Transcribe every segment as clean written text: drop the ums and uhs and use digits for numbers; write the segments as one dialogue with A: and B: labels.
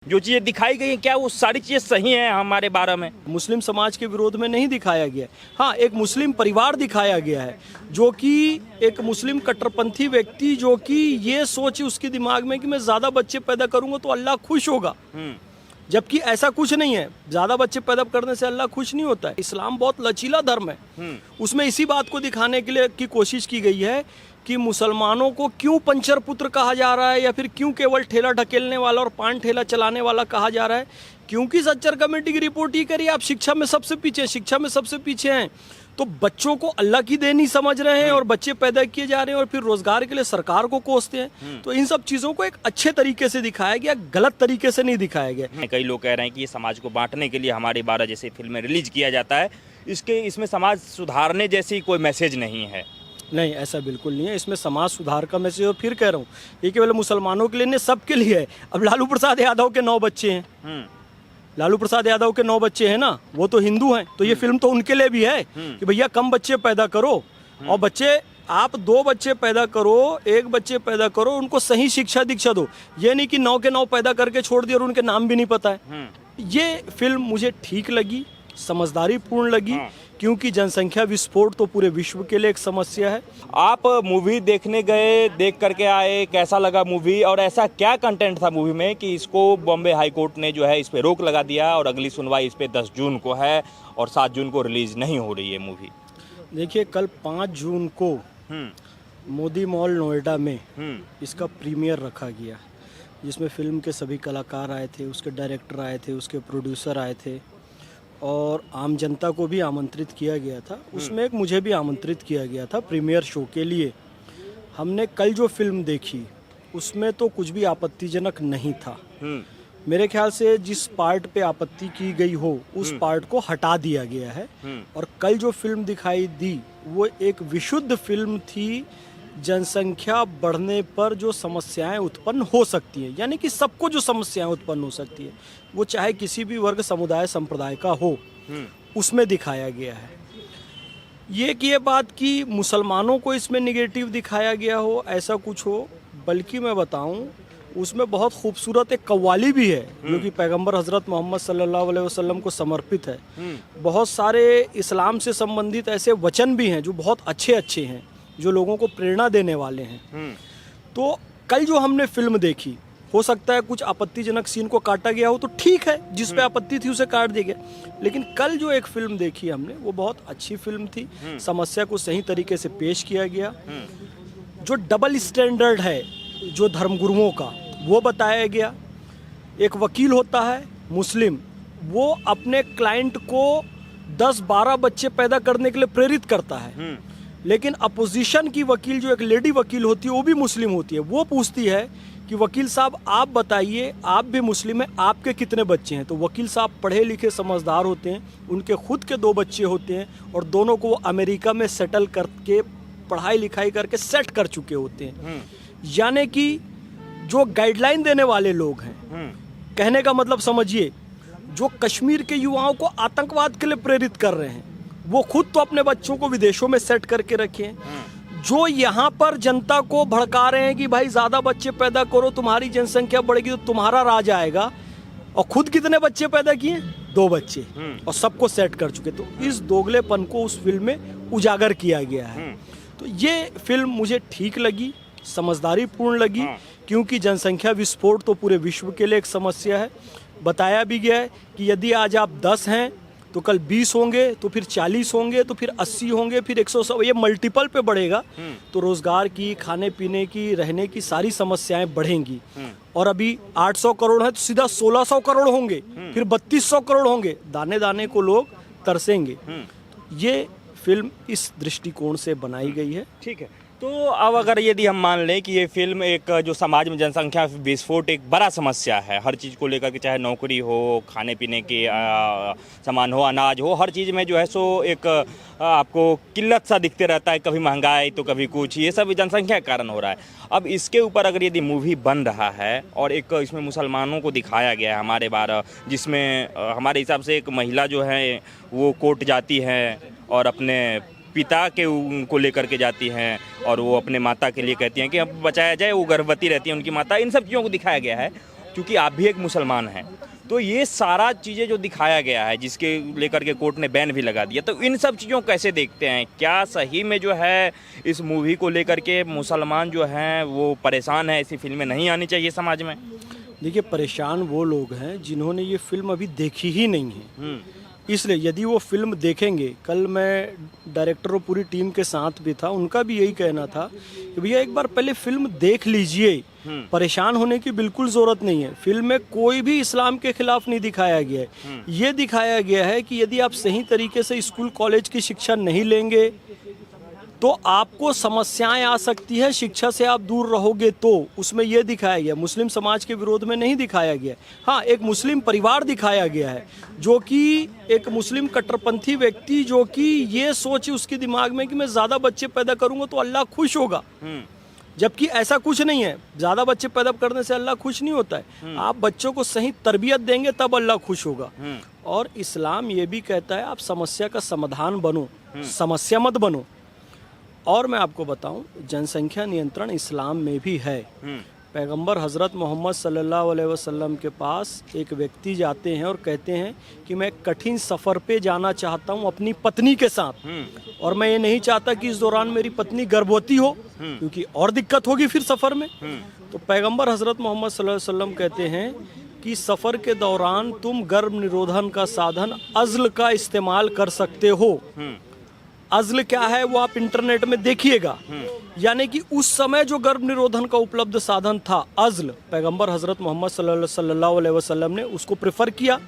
A: जो चीज़ें दिखाई गई हैं क्या वो सारी चीज़ें सही हैं हमारे बारे में?
B: मुस्लिम समाज के विरोध में नहीं दिखाया गया है। हाँ, एक मुस्लिम परिवार दिखाया गया है जो कि एक मुस्लिम कट्टरपंथी व्यक्ति जो कि ये सोच उसके दिमाग में कि मैं ज़्यादा बच्चे पैदा करूंगा तो अल्लाह खुश होगा, जबकि ऐसा कुछ नहीं है। ज़्यादा बच्चे पैदा करने से अल्लाह खुश नहीं होता है। इस्लाम बहुत लचीला धर्म है। उसमें इसी बात को दिखाने के लिए की कोशिश की गई है कि मुसलमानों को क्यों पंचर पुत्र कहा जा रहा है या फिर क्यों केवल ठेला ढकेलने वाला और पान ठेला चलाने वाला कहा जा रहा है। क्योंकि सच्चर कमेटी की रिपोर्ट ही करी, आप शिक्षा में सबसे पीछे हैं। तो बच्चों को अल्लाह की देन ही समझ रहे हैं और बच्चे पैदा किए जा रहे हैं और फिर रोजगार के लिए सरकार को कोसते हैं। तो इन सब चीज़ों को एक अच्छे तरीके से दिखाया गया, गलत तरीके से नहीं दिखाया गया।
A: कई लोग कह रहे हैं कि ये समाज को बांटने के लिए हमारे 12 जैसे फिल्में रिलीज किया जाता है, इसमें समाज सुधारने जैसी कोई मैसेज नहीं है।
B: नहीं, ऐसा बिल्कुल नहीं है। इसमें समाज सुधार का मैसेज, और फिर कह रहा हूँ ये केवल मुसलमानों के लिए नहीं, सबके लिए है। अब लालू प्रसाद यादव के 9 बच्चे हैं, लालू प्रसाद यादव के 9 बच्चे हैं ना, वो तो हिंदू हैं, तो ये फिल्म तो उनके लिए भी है कि भैया कम बच्चे पैदा करो और बच्चे आप 2 बच्चे पैदा करो, 1 बच्चे पैदा करो, उनको सही शिक्षा दीक्षा दो। ये नहीं कि 9 के 9 पैदा करके छोड़ दिया और उनके नाम भी नहीं पता है। ये फिल्म मुझे ठीक लगी, समझदारी पूर्ण लगी, क्योंकि जनसंख्या विस्फोट तो पूरे विश्व के लिए एक समस्या है।
A: आप मूवी देखने गए, देख करके आए, कैसा लगा मूवी और ऐसा क्या कंटेंट था मूवी में कि इसको बॉम्बे हाई कोर्ट ने जो है इस पे रोक लगा दिया और अगली सुनवाई इस पे 10 जून को है और 7 जून को रिलीज नहीं हो रही है मूवी?
B: देखिए, कल 5 जून को मोदी मॉल नोएडा में इसका प्रीमियर रखा गया, जिसमें फिल्म के सभी कलाकार आए थे, उसके डायरेक्टर आए थे, उसके प्रोड्यूसर आए थे और आम जनता को भी आमंत्रित किया गया था। उसमें एक मुझे भी आमंत्रित किया गया था प्रीमियर शो के लिए। हमने कल जो फिल्म देखी उसमें तो कुछ भी आपत्तिजनक नहीं था। मेरे ख्याल से जिस पार्ट पे आपत्ति की गई हो उस पार्ट को हटा दिया गया है और कल जो फिल्म दिखाई दी वो एक विशुद्ध फिल्म थी। जनसंख्या बढ़ने पर जो समस्याएं उत्पन्न हो सकती हैं, यानी कि सबको जो समस्याएं उत्पन्न हो सकती है, वो चाहे किसी भी वर्ग, समुदाय, संप्रदाय का हो, उसमें दिखाया गया है। ये बात कि मुसलमानों को इसमें निगेटिव दिखाया गया हो, ऐसा कुछ हो, बल्कि मैं बताऊं उसमें बहुत खूबसूरत एक कव्वाली भी है जो कि पैगंबर हजरत मोहम्मद सल्लल्लाहु अलैहि वसल्लम को समर्पित है। बहुत सारे इस्लाम से संबंधित ऐसे वचन भी हैं जो बहुत अच्छे हैं, जो लोगों को प्रेरणा देने वाले हैं। तो कल जो हमने फिल्म देखी, हो सकता है कुछ आपत्तिजनक सीन को काटा गया हो, तो ठीक है, जिस पे आपत्ति थी उसे काट दिया गया। लेकिन कल जो एक फिल्म देखी हमने वो बहुत अच्छी फिल्म थी। समस्या को सही तरीके से पेश किया गया। जो डबल स्टैंडर्ड है जो धर्मगुरुओं का, वो बताया गया। एक वकील होता है मुस्लिम, वो अपने क्लाइंट को 10-12 बच्चे पैदा करने के लिए प्रेरित करता है, लेकिन अपोजिशन की वकील, जो एक लेडी वकील होती है, वो भी मुस्लिम होती है, वो पूछती है कि वकील साहब आप बताइए, आप भी मुस्लिम हैं, आपके कितने बच्चे हैं? तो वकील साहब पढ़े लिखे समझदार होते हैं, उनके खुद के 2 बच्चे होते हैं और दोनों को वो अमेरिका में सेटल करके पढ़ाई लिखाई करके सेट कर चुके होते हैं। यानी कि जो गाइडलाइन देने वाले लोग हैं, कहने का मतलब समझिए, जो कश्मीर के युवाओं को आतंकवाद के लिए प्रेरित कर रहे हैं, वो खुद तो अपने बच्चों को विदेशों में सेट करके रखे हैं। जो यहाँ पर जनता को भड़का रहे हैं कि भाई ज्यादा बच्चे पैदा करो, तुम्हारी जनसंख्या बढ़ेगी तो तुम्हारा राज आएगा, और खुद कितने बच्चे पैदा किए? 2 बच्चे, और सबको सेट कर चुके। तो इस दोगलेपन को उस फिल्म में उजागर किया गया है। तो ये फिल्म मुझे ठीक लगी, समझदारी पूर्ण लगी, क्योंकि जनसंख्या विस्फोट तो पूरे विश्व के लिए एक समस्या है। बताया भी गया है कि यदि आज आप 10 हैं तो कल 20 होंगे, तो फिर 40 होंगे, तो फिर 80 होंगे, फिर 100, ये मल्टीपल पे बढ़ेगा। तो रोजगार की, खाने पीने की, रहने की सारी समस्याएं बढ़ेंगी। और अभी 800 करोड़ है तो सीधा 1600 करोड़ होंगे, फिर 3200 करोड़ होंगे, दाने दाने को लोग तरसेंगे। ये फिल्म इस दृष्टिकोण से बनाई गई है।
A: ठीक है, तो अब अगर यदि हम मान लें कि ये फिल्म एक जो समाज में जनसंख्या विस्फोट एक बड़ा समस्या है, हर चीज़ को लेकर के, चाहे नौकरी हो, खाने पीने के सामान हो, अनाज हो, हर चीज़ में जो है सो एक आपको किल्लत सा दिखते रहता है, कभी महंगाई तो कभी कुछ, ये सब जनसंख्या के कारण हो रहा है। अब इसके ऊपर अगर यदि मूवी बन रहा है और एक इसमें मुसलमानों को दिखाया गया है हमारे 12, जिसमें हमारे हिसाब से एक महिला जो है वो कोर्ट जाती है और अपने पिता के उनको लेकर के जाती हैं और वो अपने माता के लिए कहती हैं कि अब बचाया जाए, वो गर्भवती रहती है उनकी माता, इन सब चीज़ों को दिखाया गया है। क्योंकि आप भी एक मुसलमान हैं। तो ये सारा चीज़ें जो दिखाया गया है, जिसके लेकर के कोर्ट ने बैन भी लगा दिया, तो इन सब चीज़ों को कैसे देखते हैं? क्या सही में जो है इस मूवी को लेकर के मुसलमान जो हैं वो परेशान है, ऐसी फिल्में नहीं आनी चाहिए समाज में?
B: देखिए, परेशान वो लोग हैं जिन्होंने ये फिल्म अभी देखी ही नहीं है। इसलिए यदि वो फिल्म देखेंगे, कल मैं डायरेक्टर और पूरी टीम के साथ भी था, उनका भी यही कहना था कि भैया एक बार पहले फिल्म देख लीजिए, परेशान होने की बिल्कुल जरूरत नहीं है। फिल्म में कोई भी इस्लाम के खिलाफ नहीं दिखाया गया है। ये दिखाया गया है कि यदि आप सही तरीके से स्कूल कॉलेज की शिक्षा नहीं लेंगे तो आपको समस्याएं आ सकती है, शिक्षा से आप दूर रहोगे। तो उसमें यह दिखाया गया, मुस्लिम समाज के विरोध में नहीं दिखाया गया। हाँ, एक मुस्लिम परिवार दिखाया गया है जो कि एक मुस्लिम कट्टरपंथी व्यक्ति जो कि ये सोच उसके दिमाग में कि मैं ज़्यादा बच्चे पैदा करूंगा तो अल्लाह खुश होगा, जबकि ऐसा कुछ नहीं है। ज़्यादा बच्चे पैदा करने से अल्लाह खुश नहीं होता है। आप बच्चों को सही तरबियत देंगे तब अल्लाह खुश होगा। और इस्लाम ये भी कहता है आप समस्या का समाधान बनो, समस्या मत बनो। और मैं आपको बताऊं, जनसंख्या नियंत्रण इस्लाम में भी है। पैगंबर हज़रत मोहम्मद सल्लल्लाहु अलैहि वसल्लम के पास एक व्यक्ति जाते हैं और कहते हैं कि मैं कठिन सफ़र पे जाना चाहता हूं अपनी पत्नी के साथ, और मैं ये नहीं चाहता कि इस दौरान मेरी पत्नी गर्भवती हो, क्योंकि और दिक्कत होगी फिर सफ़र में। तो पैगंबर हज़रत मोहम्मद सल्लल्लाहु अलैहि वसल्लम कहते हैं कि सफ़र के दौरान तुम गर्भ निरोधन का साधन अज़्ल का इस्तेमाल कर सकते हो। अज़्ल क्या है वो आप इंटरनेट में देखिएगा। यानी कि उस समय जो गर्भ निरोधन का उपलब्ध साधन था अज़्ल, पैगंबर हज़रत मोहम्मद सल्लल्लाहु अलैहि वसल्लम ने उसको प्रेफर किया।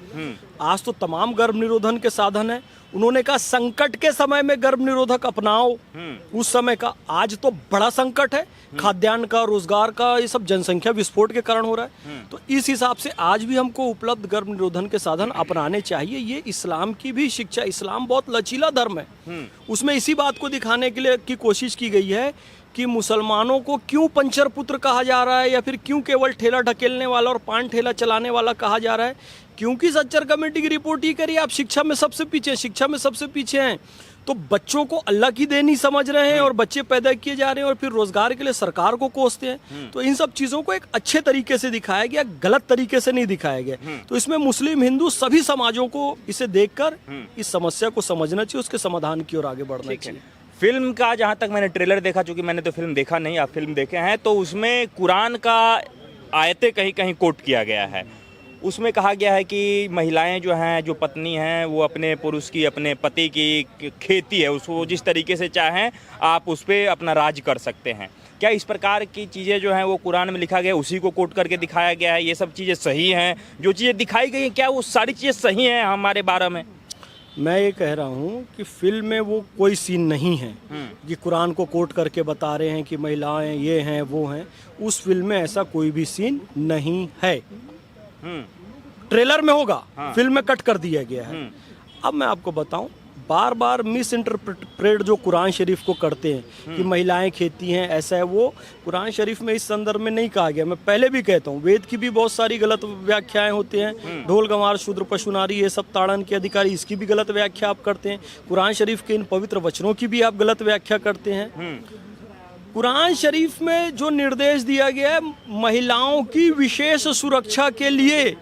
B: आज तो तमाम गर्भ निरोधन के साधन है। उन्होंने कहा संकट के समय में गर्भ निरोधक अपनाओ। उस समय का, आज तो बड़ा संकट है, खाद्यान्न का, रोजगार का, ये सब जनसंख्या विस्फोट के कारण हो रहा है। तो इस हिसाब से आज भी हमको उपलब्ध गर्भ निरोधन के साधन अपनाने चाहिए। ये इस्लाम की भी शिक्षा, इस्लाम बहुत लचीला धर्म है। उसमें इसी बात को दिखाने के लिए की कोशिश की गई है कि मुसलमानों को क्यों पंचर पुत्र कहा जा रहा है, या फिर क्यों केवल ठेला ढकेलने वाला और पान ठेला चलाने वाला कहा जा रहा है। क्योंकि सच्चर कमेटी की रिपोर्ट ही करी, आप शिक्षा में सबसे पीछे, शिक्षा में सबसे पीछे हैं। तो बच्चों को अल्लाह की देन समझ रहे हैं और बच्चे पैदा किए जा रहे हैं और फिर रोजगार के लिए सरकार को कोसते हैं। तो इन सब चीजों को एक अच्छे तरीके से दिखाया गया, गलत तरीके से नहीं दिखाया गया। तो इसमें मुस्लिम हिंदू सभी समाजों को इसे देखकर इस समस्या को समझना चाहिए, उसके समाधान की ओर आगे बढ़ना चाहिए।
A: फिल्म का जहाँ तक मैंने ट्रेलर देखा, चूंकि मैंने तो फिल्म देखा नहीं, आप फिल्म देखे हैं, तो उसमें कुरान का आयतें कहीं कहीं कोट किया गया है। उसमें कहा गया है कि महिलाएं जो हैं, जो पत्नी हैं, वो अपने पुरुष की, अपने पति की खेती है, उसको जिस तरीके से चाहें आप उस पर अपना राज कर सकते हैं। क्या इस प्रकार की चीज़ें जो हैं वो कुरान में लिखा गया है, उसी को कोट करके दिखाया गया है? ये सब चीज़ें सही हैं? जो चीज़ें दिखाई गई हैं, क्या वो सारी चीज़ें सही हैं हमारे बारे में?
B: मैं ये कह रहा हूँ कि फिल्म में वो कोई सीन नहीं है कि कुरान को कोट करके बता रहे हैं कि महिलाएं ये हैं वो हैं। उस फिल्म में ऐसा कोई भी सीन नहीं है। ट्रेलर में होगा, फिल्म में कट कर दिया गया है। अब मैं आपको बताऊं, बार बार मिस इंटरप्रेट जो कुरान शरीफ को करते हैं कि महिलाएं खेती हैं, ऐसा है, वो कुरान शरीफ में इस संदर्भ में नहीं कहा गया। मैं पहले भी कहता हूँ, वेद की भी बहुत सारी गलत व्याख्याएं होती हैं। ढोल गंवार शूद्र पशु नारी ये सब ताड़न के अधिकारी, इसकी भी गलत व्याख्या आप करते हैं। कुरान शरीफ के इन पवित्र वचनों की भी आप गलत व्याख्या करते हैं। कुरान शरीफ में जो निर्देश दिया गया है महिलाओं की विशेष सुरक्षा के लिए,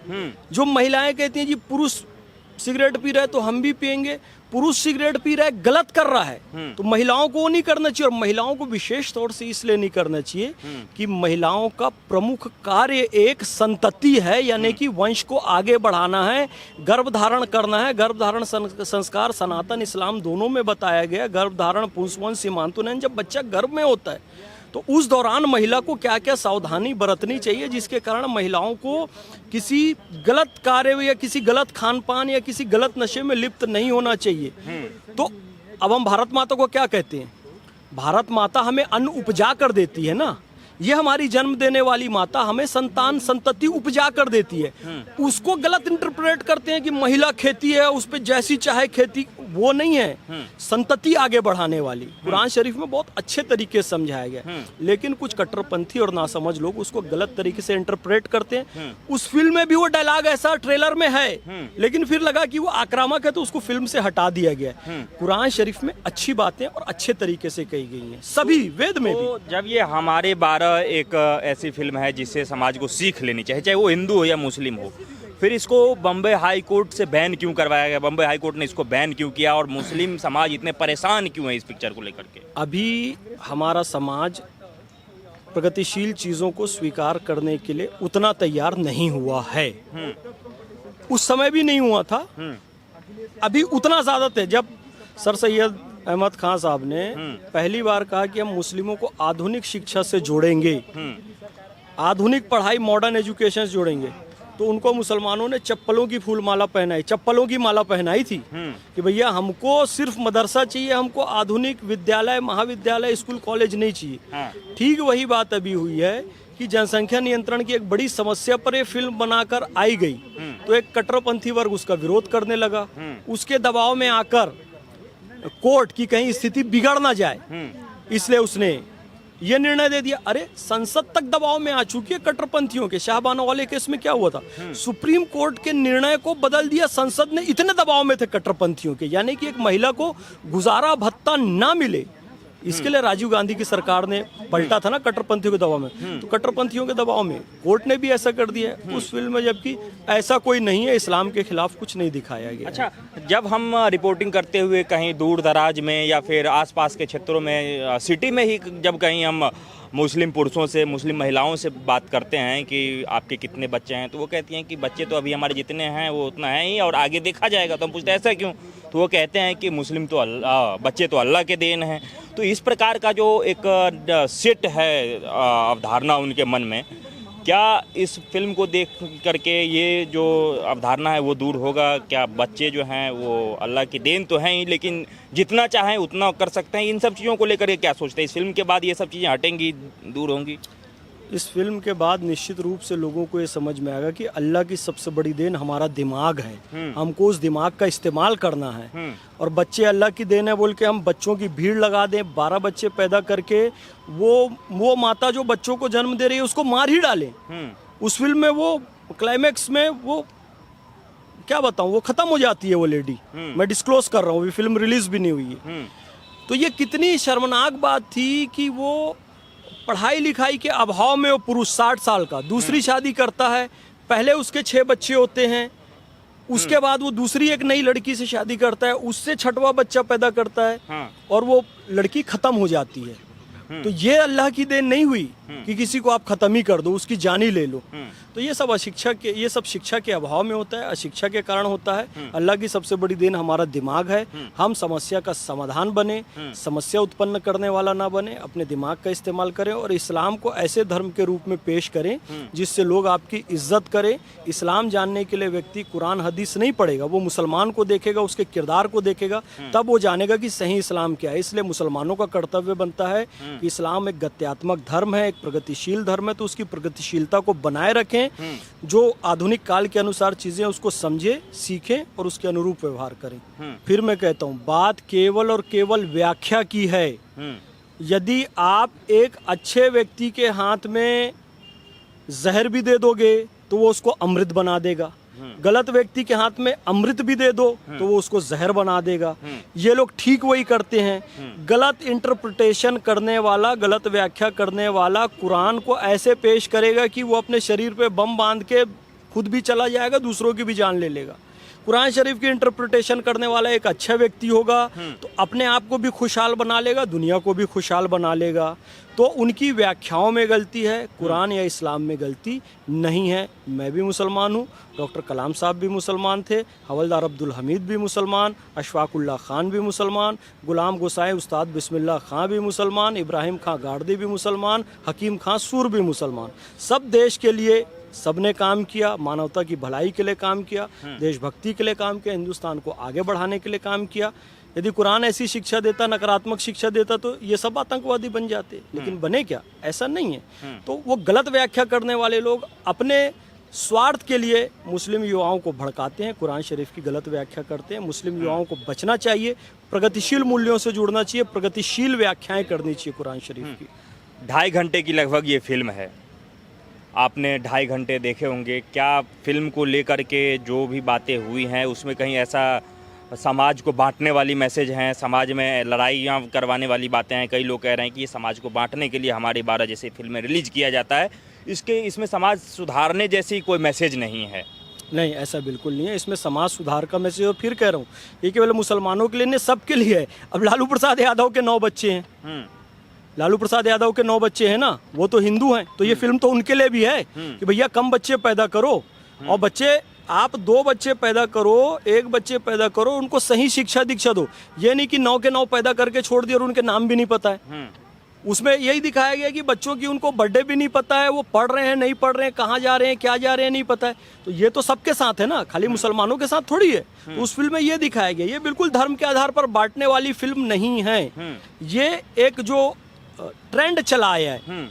B: जो महिलाएं कहती हैं जी पुरुष सिगरेट पी रहा है तो हम भी पिएंगे, पुरुष सिगरेट पी रहा है गलत कर रहा है, तो महिलाओं को वो नहीं करना चाहिए। और महिलाओं को विशेष तौर से इसलिए नहीं करना चाहिए कि महिलाओं का प्रमुख कार्य एक संतति है, यानी कि वंश को आगे बढ़ाना है, गर्भधारण करना है। गर्भधारण संस्कार सनातन इस्लाम दोनों में बताया गया। गर्भधारण पुंसवन सीमांतुनयन, जब बच्चा गर्भ में होता है तो उस दौरान महिला को क्या क्या सावधानी बरतनी चाहिए, जिसके कारण महिलाओं को किसी गलत कार्य या किसी गलत खान पान या किसी गलत नशे में लिप्त नहीं होना चाहिए। तो अब हम भारत माता को क्या कहते हैं? भारत माता हमें अन्न उपजा कर देती है ना, ये हमारी जन्म देने वाली माता हमें संतान संतति उपजा कर देती है। उसको गलत इंटरप्रेट करते हैं कि महिला खेती है, उस पर जैसी चाहे खेती, वो नहीं है। संतति आगे बढ़ाने वाली कुरान शरीफ में बहुत अच्छे तरीके से समझाया गया, लेकिन कुछ कट्टरपंथी और नासमझ लोग उसको गलत तरीके से इंटरप्रेट करते हैं। उस फिल्म में भी वो डायलॉग ऐसा ट्रेलर में है, लेकिन फिर लगा कि वो आक्रामक है तो उसको फिल्म से हटा दिया गया। कुरान शरीफ में अच्छी बातें और अच्छे तरीके से कही गई हैं, सभी वेद में भी।
A: जब ये हमारे 12 एक ऐसी फिल्म है जिससे समाज को सीख लेनी चाहिए, चाहे वो हिंदू हो या मुस्लिम हो, फिर इसको बम्बई हाई कोर्ट से बैन क्यों करवाया गया? बम्बई हाई कोर्ट ने इसको बैन क्यों किया और मुस्लिम समाज इतने परेशान क्यों है इस पिक्चर को लेकर के?
B: अभी हमारा समाज प्रगतिशील चीज़ों को स्वीकार करने के लिए उतना तैयार नहीं हुआ है। उस समय भी नहीं हुआ था, अभी उतना ज़्यादा थे। जब सर सैयद अहमद खान साहब ने पहली बार कहा कि हम मुस्लिमों को आधुनिक शिक्षा से जोड़ेंगे, आधुनिक पढ़ाई मॉडर्न एजुकेशन से जोड़ेंगे, तो उनको मुसलमानों ने चप्पलों की फूल माला पहनाई, चप्पलों की माला पहनाई थी कि भैया हमको सिर्फ मदरसा चाहिए, हमको आधुनिक विद्यालय महाविद्यालय स्कूल कॉलेज नहीं चाहिए। ठीक वही बात अभी हुई है कि जनसंख्या नियंत्रण की एक बड़ी समस्या पर ये फिल्म बनाकर आई गई, तो एक कट्टरपंथी वर्ग उसका विरोध करने लगा। उसके दबाव में आकर कोर्ट की कहीं स्थिति बिगड़ ना जाए, इसलिए उसने ये निर्णय दे दिया। अरे संसद तक दबाव में आ चुकी है कट्टरपंथियों के। शाहबानो वाले केस में क्या हुआ था, सुप्रीम कोर्ट के निर्णय को बदल दिया संसद ने, इतने दबाव में थे कट्टरपंथियों के। यानी कि एक महिला को गुजारा भत्ता ना मिले, इसके लिए राजीव गांधी की सरकार ने पलटा था ना कट्टरपंथियों के दबाव में। तो कट्टरपंथियों के दबाव में कोर्ट ने भी ऐसा कर दिया है उस फिल्म में, जबकि ऐसा कोई नहीं है, इस्लाम के खिलाफ कुछ नहीं दिखाया गया।
A: अच्छा, जब हम रिपोर्टिंग करते हुए कहीं दूर दराज में या फिर आसपास के क्षेत्रों में, सिटी में ही जब कहीं हम मुस्लिम पुरुषों से, मुस्लिम महिलाओं से बात करते हैं कि आपके कितने बच्चे हैं, तो वो कहती हैं कि बच्चे तो अभी हमारे जितने हैं वो उतना है ही और आगे देखा जाएगा। तो हम पूछते हैं ऐसा क्यों, तो वो कहते हैं कि मुस्लिम तो बच्चे तो अल्लाह के देन हैं। तो इस प्रकार का जो एक सेट है अवधारणा उनके मन में, क्या इस फिल्म को देख करके ये जो अवधारणा है वो दूर होगा? क्या बच्चे जो हैं वो अल्लाह की देन तो हैं ही, लेकिन जितना चाहें उतना कर सकते हैं? इन सब चीज़ों को लेकर के क्या सोचते हैं? इस फिल्म के बाद ये सब चीज़ें हटेंगी, दूर होंगी?
B: इस फिल्म के बाद निश्चित रूप से लोगों को ये समझ में आएगा कि अल्लाह की सबसे बड़ी देन हमारा दिमाग है, हमको उस दिमाग का इस्तेमाल करना है। और बच्चे अल्लाह की देन है बोल के हम बच्चों की भीड़ लगा दें, 12 बच्चे पैदा करके वो माता जो बच्चों को जन्म दे रही है उसको मार ही डालें। उस फिल्म में वो क्लाइमैक्स में वो क्या बताऊं, वो खत्म हो जाती है वो लेडी। मैं डिस्क्लोज कर रहा हूँ, अभी फिल्म रिलीज भी नहीं हुई है। तो ये कितनी शर्मनाक बात थी कि वो पढ़ाई लिखाई के अभाव में वो पुरुष 60 साल का दूसरी शादी करता है, पहले उसके 6 बच्चे होते हैं, उसके बाद वो दूसरी एक नई लड़की से शादी करता है, उससे 6वां बच्चा पैदा करता है और वो लड़की खत्म हो जाती है। तो ये अल्लाह की देन नहीं हुई कि किसी को आप खत्म ही कर दो, उसकी जान ही ले लो। तो ये सब शिक्षा के अभाव में होता है, अशिक्षा के कारण होता है। अल्लाह की सबसे बड़ी देन हमारा दिमाग है। हम समस्या का समाधान बने, समस्या उत्पन्न करने वाला ना बने, अपने दिमाग का इस्तेमाल करें और इस्लाम को ऐसे धर्म के रूप में पेश करें जिससे लोग आपकी इज्जत करें। इस्लाम जानने के लिए व्यक्ति कुरान हदीस नहीं पढ़ेगा, वो मुसलमान को देखेगा, उसके किरदार को देखेगा, तब वो जानेगा कि सही इस्लाम क्या है। इसलिए मुसलमानों का कर्तव्य बनता है कि इस्लाम एक गत्यात्मक धर्म है, एक प्रगतिशील धर्म है, तो उसकी प्रगतिशीलता को बनाए रखें। जो आधुनिक काल के अनुसार चीजें उसको समझे, सीखें और उसके अनुरूप व्यवहार करें। फिर मैं कहता हूं, बात केवल और केवल व्याख्या की है। यदि आप एक अच्छे व्यक्ति के हाथ में जहर भी दे दोगे तो वो उसको अमृत बना देगा, गलत व्यक्ति के हाथ में अमृत भी दे दो तो वो उसको जहर बना देगा। ये लोग ठीक वही करते हैं। गलत इंटरप्रिटेशन करने वाला, गलत व्याख्या करने वाला कुरान को ऐसे पेश करेगा कि वो अपने शरीर पे बम बांध के खुद भी चला जाएगा, दूसरों की भी जान ले लेगा। कुरान शरीफ की इंटरप्रिटेशन करने वाला एक अच्छा व्यक्ति होगा तो अपने आप को भी खुशहाल बना लेगा, दुनिया को भी खुशहाल बना लेगा। तो उनकी व्याख्याओं में गलती है, कुरान या इस्लाम में गलती नहीं है। मैं भी मुसलमान हूँ, डॉक्टर कलाम साहब भी मुसलमान थे, हवलदार अब्दुल हमीद भी मुसलमान, अशफाकुल्ला खान भी मुसलमान, गुलाम गोसाई उस्ताद बिस्मिल्लाह खां भी मुसलमान, इब्राहिम खां गार्दी भी मुसलमान, हकीम खां सूर भी मुसलमान। सब देश के लिए सबने काम किया, मानवता की भलाई के लिए काम किया, देशभक्ति के लिए काम किया, हिंदुस्तान को आगे बढ़ाने के लिए काम किया। यदि कुरान ऐसी शिक्षा देता, नकारात्मक शिक्षा देता, तो ये सब आतंकवादी बन जाते, लेकिन बने क्या? ऐसा नहीं है। तो वो गलत व्याख्या करने वाले लोग अपने स्वार्थ के लिए मुस्लिम युवाओं को भड़काते हैं, कुरान शरीफ की गलत व्याख्या करते हैं। मुस्लिम युवाओं को बचना चाहिए, प्रगतिशील मूल्यों से जुड़ना चाहिए, प्रगतिशील व्याख्याएं करनी चाहिए कुरान शरीफ की।
A: 2.5 घंटे की लगभग ये फिल्म है, आपने 2.5 घंटे देखे होंगे। क्या फिल्म को लेकर के जो भी बातें हुई हैं उसमें कहीं ऐसा समाज को बांटने वाली मैसेज हैं, समाज में लड़ाइयाँ करवाने वाली बातें हैं। कई लोग कह रहे हैं कि ये समाज को बांटने के लिए हमारे 12 जैसे फिल्में रिलीज किया जाता है, इसमें समाज सुधारने जैसी कोई मैसेज नहीं है।
B: नहीं, ऐसा बिल्कुल नहीं है। इसमें समाज सुधार का मैसेज, और फिर कह रहा हूँ, ये केवल मुसलमानों के लिए नहीं, सबके लिए है। अब लालू प्रसाद यादव के 9 बच्चे हैं, लालू प्रसाद यादव के 9 बच्चे हैं ना, वो तो हिंदू हैं, तो ये फिल्म तो उनके लिए भी है कि भैया कम बच्चे पैदा करो, और बच्चे आप 2 बच्चे पैदा करो, 1 बच्चे पैदा करो, उनको सही शिक्षा दीक्षा दो। ये नहीं कि 9 के 9 पैदा करके छोड़ दिए और उनके नाम भी नहीं पता है। उसमें यही दिखाया गया कि बच्चों की उनको बर्थडे भी नहीं पता है, वो पढ़ रहे हैं नहीं पढ़ रहे हैं, कहाँ जा रहे हैं क्या जा रहे हैं नहीं पता है। तो ये तो सबके साथ है ना, खाली मुसलमानों के साथ थोड़ी है। तो उस फिल्म में ये दिखाया गया, ये बिल्कुल धर्म के आधार पर बांटने वाली फिल्म नहीं है। ये एक जो ट्रेंड चला आया है,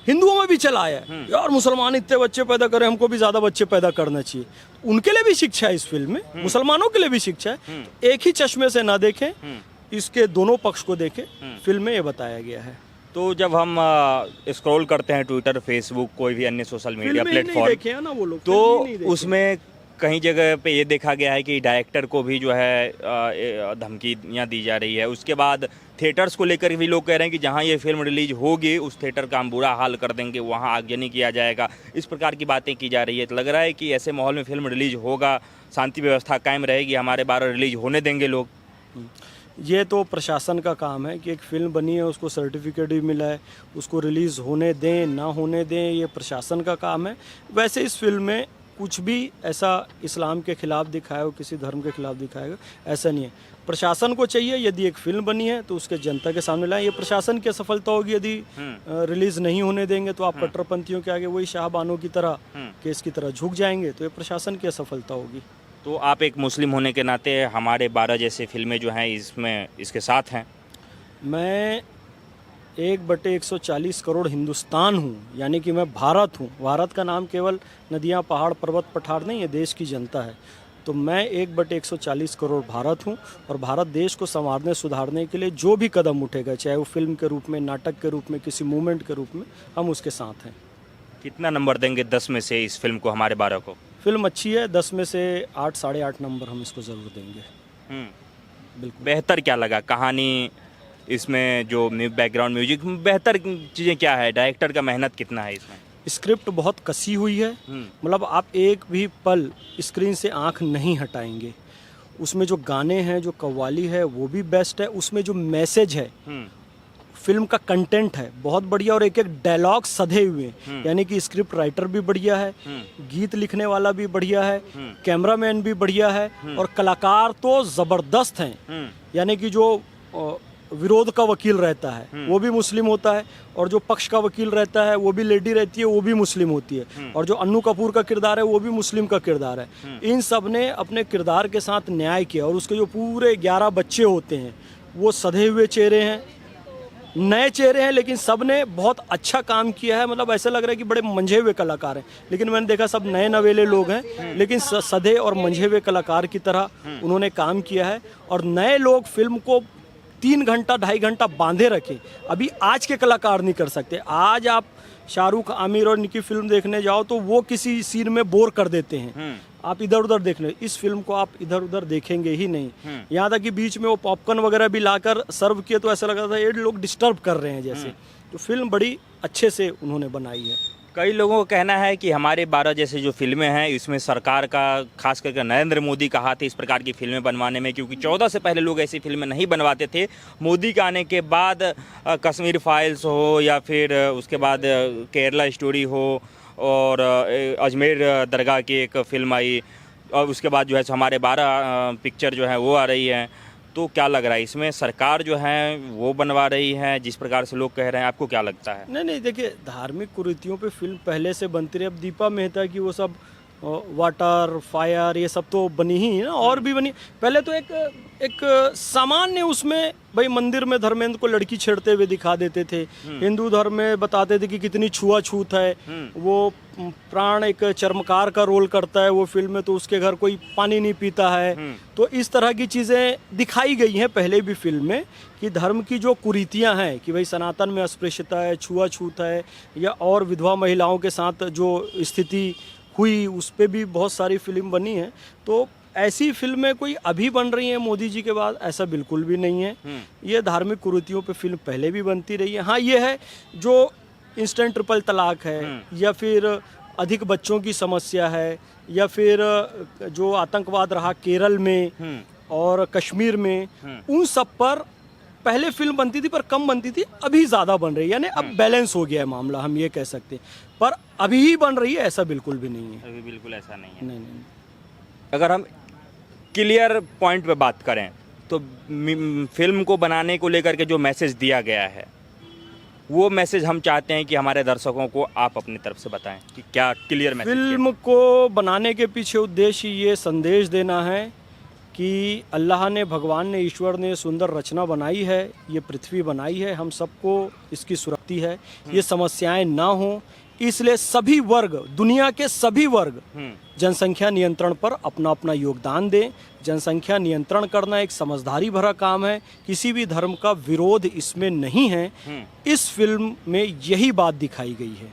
B: हिंदुओं में भी चला आया है, यार मुसलमान इतने बच्चे पैदा करें, हमको भी ज्यादा बच्चे पैदा करना चाहिए। उनके लिए भी शिक्षा है इस फिल्म में, मुसलमानों के लिए भी शिक्षा है। एक ही चश्मे से ना देखें, इसके दोनों पक्ष को देखें, फिल्म में ये बताया गया है।
A: तो जब हम स्क्रॉल करते हैं ट्विटर, फेसबुक, कोई भी अन्य सोशल मीडिया प्लेटफॉर्म,
B: ना वो लोग
A: तो उसमें कहीं जगह पे ये देखा गया है कि डायरेक्टर को भी जो है धमकियाँ दी जा रही है। उसके बाद थिएटर्स को लेकर भी लोग कह रहे हैं कि जहाँ ये फिल्म रिलीज होगी उस थिएटर का हम बुरा हाल कर देंगे, वहाँ आगजनी किया जाएगा। इस प्रकार की बातें की जा रही है। तो लग रहा है कि ऐसे माहौल में फिल्म रिलीज होगा, शांति व्यवस्था कायम रहेगी, हमारे 12 रिलीज होने देंगे लोग।
B: ये तो प्रशासन का काम है कि एक फिल्म बनी है, उसको सर्टिफिकेट भी मिला है, उसको रिलीज़ होने दें ना होने दें, ये प्रशासन का काम है। वैसे इस फिल्म में कुछ भी ऐसा इस्लाम के खिलाफ दिखाया हो, किसी धर्म के खिलाफ दिखाएगा, ऐसा नहीं है। प्रशासन को चाहिए यदि एक फिल्म बनी है तो उसके जनता के सामने लाएं। ये प्रशासन की असफलता होगी यदि रिलीज नहीं होने देंगे, तो आप कट्टरपंथियों के आगे वही शाहबानों की तरह, केस की तरह झुक जाएंगे, तो ये प्रशासन की असफलता होगी।
A: तो आप एक मुस्लिम होने के नाते हमारे 12 जैसे फिल्में जो हैं इसमें इसके साथ हैं।
B: मैं 1/140 करोड़ हिंदुस्तान हूँ, यानी कि मैं भारत हूँ। भारत का नाम केवल नदियाँ, पहाड़, पर्वत, पठार नहीं है, देश की जनता है। तो मैं 1/140 करोड़ भारत हूँ, और भारत देश को संवारने सुधारने के लिए जो भी कदम उठेगा, चाहे वो फिल्म के रूप में, नाटक के रूप में, किसी मूवमेंट के रूप में, हम उसके साथ हैं।
A: कितना नंबर देंगे 10 में से इस फिल्म को, हमारे 12 को?
B: फिल्म अच्छी है, 10 में से 8, 8.5 नंबर हम इसको ज़रूर देंगे। बिल्कुल।
A: बेहतर क्या लगा? कहानी, इसमें जो बैकग्राउंड म्यूजिक, बेहतर चीज़ें क्या है? डायरेक्टर का मेहनत कितना है इसमें?
B: स्क्रिप्ट बहुत कसी हुई है, मतलब आप एक भी पल स्क्रीन से आंख नहीं हटाएंगे। उसमें जो गाने हैं, जो कव्वाली है, वो भी बेस्ट है। उसमें जो मैसेज है, फिल्म का कंटेंट है बहुत बढ़िया, और एक एक डायलॉग सधे हुए हैं। यानी कि स्क्रिप्ट राइटर भी बढ़िया है, गीत लिखने वाला भी बढ़िया है, कैमरामैन भी बढ़िया है, और कलाकार तो ज़बरदस्त हैं। यानी कि जो विरोध का वकील रहता है वो भी मुस्लिम होता है, और जो पक्ष का वकील रहता है वो भी लेडी रहती है, वो भी मुस्लिम होती है, और जो अन्नू कपूर का किरदार है वो भी मुस्लिम का किरदार है। इन सब ने अपने किरदार के साथ न्याय किया, और उसके जो पूरे 11 बच्चे होते हैं वो सधे हुए चेहरे हैं, नए चेहरे हैं, लेकिन सब ने बहुत अच्छा काम किया है। मतलब ऐसा लग रहा है कि बड़े मंझे हुए कलाकार हैं, लेकिन मैंने देखा सब नए नवेले लोग हैं, लेकिन सधे और मंझे हुए कलाकार की तरह उन्होंने काम किया है। और नए लोग फिल्म को 3 घंटा 2.5 घंटा बांधे रखे, अभी आज के कलाकार नहीं कर सकते। आज आप शाहरुख, आमिर और इनकी फिल्म देखने जाओ तो वो किसी सीन में बोर कर देते हैं, आप इधर उधर देखने। इस फिल्म को आप इधर उधर देखेंगे ही नहीं। यहाँ तक कि बीच में वो पॉपकॉर्न वगैरह भी लाकर सर्व किए तो ऐसा लगा था ये लोग डिस्टर्ब कर रहे हैं जैसे। तो फिल्म बड़ी अच्छे से उन्होंने बनाई है।
A: कई लोगों का कहना है कि हमारे 12 जैसे जो फिल्में हैं इसमें सरकार का, खास करके नरेंद्र मोदी का हाथ है इस प्रकार की फिल्में बनवाने में, क्योंकि 14 से पहले लोग ऐसी फिल्में नहीं बनवाते थे। मोदी के आने के बाद कश्मीर फाइल्स हो, या फिर उसके बाद केरला स्टोरी हो, और अजमेर दरगाह की एक फिल्म आई, और उसके बाद जो है हमारे 12 पिक्चर जो है वो आ रही है। तो क्या लग रहा है इसमें सरकार जो है वो बनवा रही है जिस प्रकार से लोग कह रहे हैं, आपको क्या लगता है?
B: नहीं, देखिए धार्मिक कुरीतियों पे फिल्म पहले से बनती रही। अब दीपा मेहता की वो सब वाटर, फायर, ये सब तो बनी ही है ना, और भी बनी। पहले तो एक सामान्य उसमें भाई मंदिर में धर्मेंद्र को लड़की छेड़ते हुए दिखा देते थे, हिंदू धर्म में बताते थे कि कितनी छुआछूत है, वो प्राण एक चर्मकार का रोल करता है वो फिल्म में, तो उसके घर कोई पानी नहीं पीता है। तो इस तरह की चीज़ें दिखाई गई हैं पहले भी फिल्म में, कि धर्म की जो कुरीतियां हैं कि भाई सनातन में अस्पृश्यता है, छुआछूत है, या और विधवा महिलाओं के साथ जो स्थिति हुई उस पर भी बहुत सारी फिल्म बनी है। तो ऐसी फिल्में कोई अभी बन रही हैं मोदी जी के बाद, ऐसा बिल्कुल भी नहीं है। ये धार्मिक कुरीतियों पे फिल्म पहले भी बनती रही है। हाँ, ये है जो इंस्टेंट ट्रिपल तलाक है, या फिर अधिक बच्चों की समस्या है, या फिर जो आतंकवाद रहा केरल में और कश्मीर में, उन सब पर पहले फिल्म बनती थी पर कम बनती थी, अभी ज़्यादा बन रही है। यानी अब बैलेंस हो गया है मामला, हम ये कह सकते हैं। पर अभी ही बन रही है ऐसा बिल्कुल भी नहीं है।
A: अभी बिल्कुल ऐसा नहीं है।
B: नहीं।
A: अगर हम क्लियर पॉइंट पे बात करें तो फिल्म को बनाने को लेकर के जो मैसेज दिया गया है, वो मैसेज हम चाहते हैं कि हमारे दर्शकों को आप अपनी तरफ से बताएं कि क्या क्लियर मैसेज।
B: फिल्म को बनाने के पीछे उद्देश्य ये संदेश देना है कि अल्लाह ने, भगवान ने, ईश्वर ने सुंदर रचना बनाई है, ये पृथ्वी बनाई है, हम सबको इसकी सुरक्षित है, ये समस्याएं ना हो, इसलिए सभी वर्ग, दुनिया के सभी वर्ग जनसंख्या नियंत्रण पर अपना अपना योगदान दें। जनसंख्या नियंत्रण करना एक समझदारी भरा काम है, किसी भी धर्म का विरोध इसमें नहीं है। इस फिल्म में यही बात दिखाई गई है।